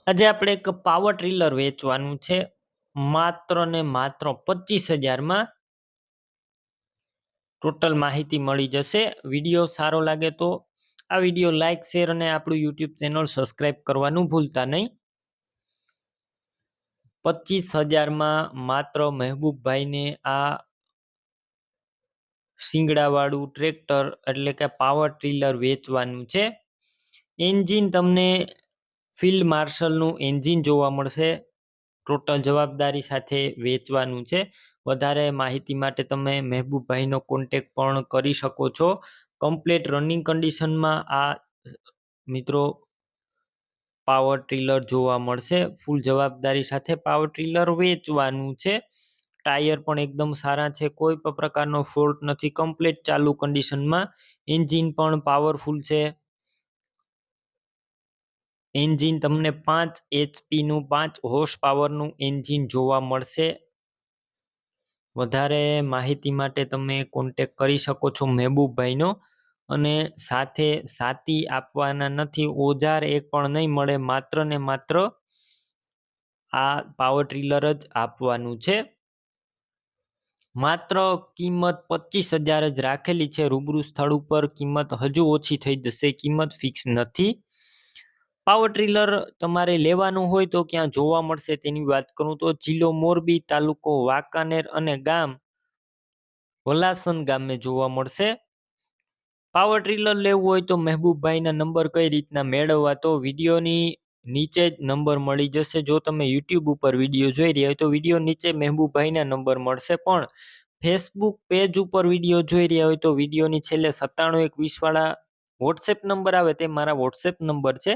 આજે આપણે એક પાવર ટ્રીલર વેચવાનું છે માત્ર ને માત્ર 25,000 માં। ટોટલ માહિતી મળી જશે। વિડીયો સારો લાગે તો આ વિડીયો લાઈક શેર અને આપણું યુટ્યુબ ચેનલ સબસ્ક્રાઇબ કરવાનું ભૂલતા નહીં। 25,000 માં માત્ર મહેબૂબભાઈને આ શિંગડાવાળું ટ્રેક્ટર એટલે કે પાવર ટ્રીલર વેચવાનું છે। એન્જિન તમને ફિલ્ડ માર્શલનું એન્જિન જોવા મળશે। ટોટલ જવાબદારી સાથે વેચવાનું છે। વધારે માહિતી માટે તમે મહેબૂબભાઈનો કોન્ટેક્ટ પણ કરી શકો છો। કમ્પ્લીટ રનિંગ કન્ડિશનમાં આ મિત્રો પાવર ટ્રીલર જોવા મળશે। ફૂલ જવાબદારી સાથે પાવર ટ્રીલર વેચવાનું છે। ટાયર પણ એકદમ સારા છે, કોઈ પણ પ્રકારનો ફોલ્ટ નથી, કમ્પ્લીટ ચાલુ કન્ડિશનમાં। એન્જિન પણ પાવરફુલ છે। એન્જિન તમને 5 HP નું 5 હોર્સ પાવરનું એન્જિન જોવા મળશે। વધારે માહિતી માટે તમે કોન્ટેક્ટ કરી શકો છો મહેબૂબભાઈનો। અને સાથે સાથી આપવાના નથી, ઓજાર એક પણ નહીં મળે, માત્ર ને માત્ર આ પાવર ટ્રીલર જ આપવાનું છે। માત્ર કિંમત 25,000 જ રાખેલી છે। રૂબરૂ સ્થળ ઉપર કિંમત હજુ ઓછી થઈ જશે, કિંમત ફિક્સ નથી। પાવર ટ્રીલર તમારે લેવાનું હોય તો ક્યાં જોવા મળશે તેની વાત કરું તો જિલ્લો મોરબી, તાલુકો વાંકાનેર અને ગામ વલાસન ગામે જોવા મળશે। પાવર ટ્રીલર લેવું હોય તો મહેબૂબભાઈના નંબર કઈ રીતના મેળવવા, તો વિડીયોની નીચે જ નંબર મળી જશે। જો તમે યુટ્યુબ ઉપર વિડીયો જોઈ રહ્યા હોય તો વિડીયો નીચે મહેબૂબભાઈના નંબર મળશે, પણ ફેસબુક પેજ ઉપર વિડીયો જોઈ રહ્યા હોય તો વિડીયોની છેલ્લે 97 વાળા વોટ્સએપ નંબર આવે તે મારા વોટ્સએપ નંબર છે।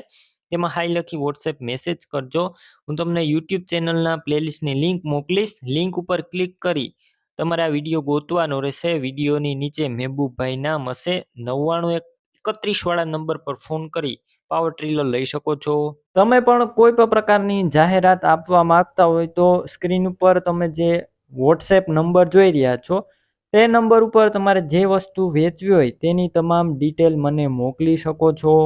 તેમાં હાઈ લખી વોટ્સએપ મેસેજ કરજો। હું તમને યુટ્યુબ ચેનલના પ્લેલિસ્ટની લિંક મોકલીશ। લિંક ઉપર ક્લિક કરી તમારે આ વિડીયો ગોતવાનો રહેશે। વિડીયોની નીચે મહેબૂબભાઈ નામ હશે। 9931 વાળા નંબર પર ફોન કરી પાવર ટ્રીલર લઈ શકો છો। તમે પણ કોઈ પણ પ્રકારની જાહેરાત આપવા માંગતા હોય તો સ્ક્રીન ઉપર તમે જે વોટ્સએપ નંબર જોઈ રહ્યા છો તે નંબર ઉપર તમારે જે વસ્તુ વેચવી હોય તેની તમામ ડિટેલ મને મોકલી શકો છો।